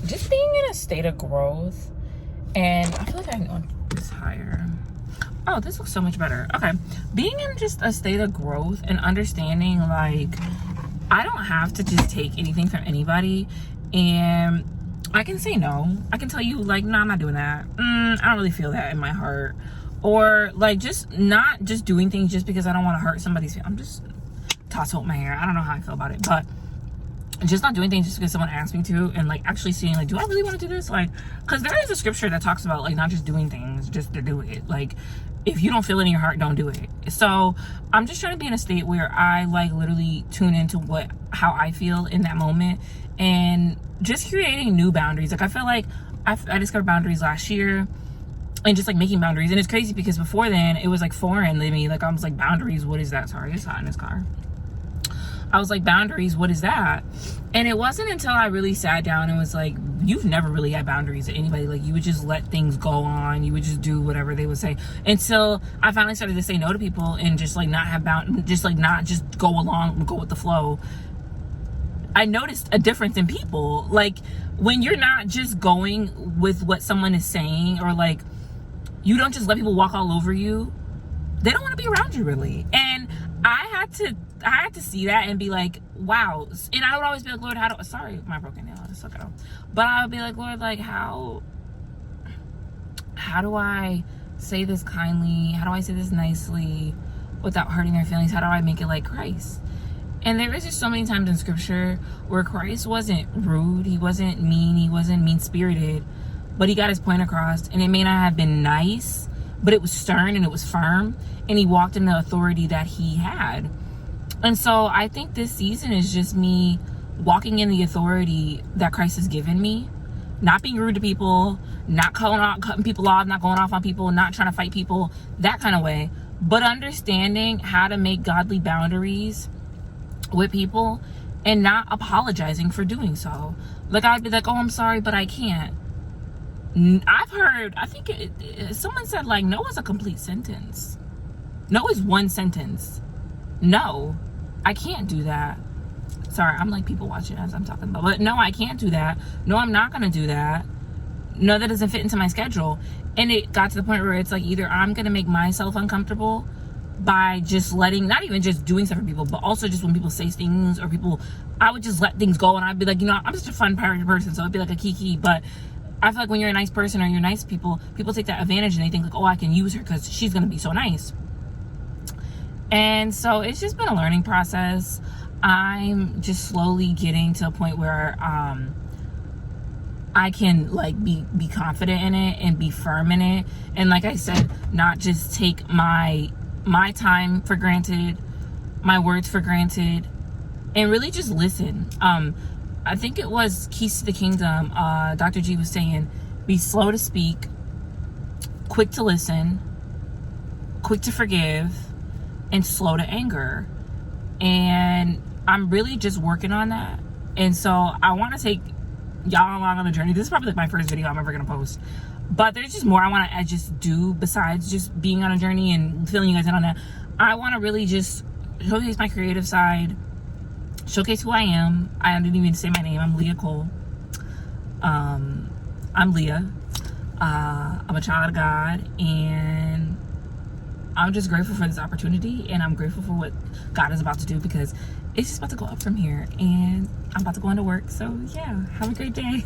Just being in a state of growth, and I feel like I can go this higher. Oh, this looks so much better. Okay, being in just a state of growth and understanding, like, I don't have to just take anything from anybody, and I can say no. I can tell you, like, no, I'm not doing that. I don't really feel that in my heart. Or, like, just not just doing things just because I don't want to hurt somebody's feelings. I'm just tossing with my hair. I don't know how I feel about it, but just not doing things just because someone asked me to, and like actually seeing, like, do I really want to do this? Like, because there is a scripture that talks about, like, not just doing things just to do it. Like, if you don't feel it in your heart, don't do it. So I'm just trying to be in a state where I, like, literally tune into how I feel in that moment, and just creating new boundaries. Like, I feel like I discovered boundaries last year, and just like making boundaries. And it's crazy because before then it was like foreign to me. Like, I was like, boundaries, what is that? Sorry, it's hot in this car. I was like, boundaries, what is that? And it wasn't until I really sat down and was like, you've never really had boundaries to anybody. Like, you would just let things go on. You would just do whatever they would say. Until I finally started to say no to people and just like not have just like not just go along, go with the flow. I noticed a difference in people. Like, when you're not just going with what someone is saying, or like, you don't just let people walk all over you, they don't want to be around you, really. And I had to see that and be like, wow. And I would always be like, Lord, sorry, my broken nail, I suck it off. But I would be like, Lord, like, how do I say this kindly? How do I say this nicely without hurting their feelings? How do I make it like Christ? And there is just so many times in scripture where Christ wasn't rude, he wasn't mean, he wasn't mean-spirited, but he got his point across. And it may not have been nice, but it was stern and it was firm, and he walked in the authority that he had. And so I think this season is just me walking in the authority that Christ has given me, not being rude to people, not cutting people off, not going off on people, not trying to fight people, that kind of way, but understanding how to make godly boundaries with people and not apologizing for doing so. Like, I'd be like, oh, I'm sorry, but I can't. I've heard, I think someone said, like, no is a complete sentence. No is one sentence. No, I can't do that. Sorry, I'm like people watching as I'm talking about. But no, I can't do that. No, I'm not going to do that. No, that doesn't fit into my schedule. And it got to the point where it's like, either I'm going to make myself uncomfortable by just letting, not even just doing stuff for people, but also just when people say things, or people, I would just let things go, and I'd be like, you know, I'm just a fun person, so it'd be like a kiki. But I feel like when you're a nice person or you're nice people take that advantage, and they think like, oh, I can use her because she's going to be so nice. And so it's just been a learning process. I'm just slowly getting to a point where I can like be confident in it and be firm in it. And like I said, not just take my time for granted, my words for granted, and really just listen. I think it was Keys to the Kingdom. Dr. G was saying, be slow to speak, quick to listen, quick to forgive, and slow to anger. And I'm really just working on that. And so I want to take y'all along on the journey. This is probably like my first video I'm ever going to post. But there's just more I want to just do besides just being on a journey and filling you guys in on that. I want to really just showcase my creative side, showcase who I am. I didn't even say my name. I'm Leah Cole. I'm Leah. I'm a child of God, and I'm just grateful for this opportunity, and I'm grateful for what God is about to do, because it's just about to go up from here, and I'm about to go into work. So yeah, have a great day.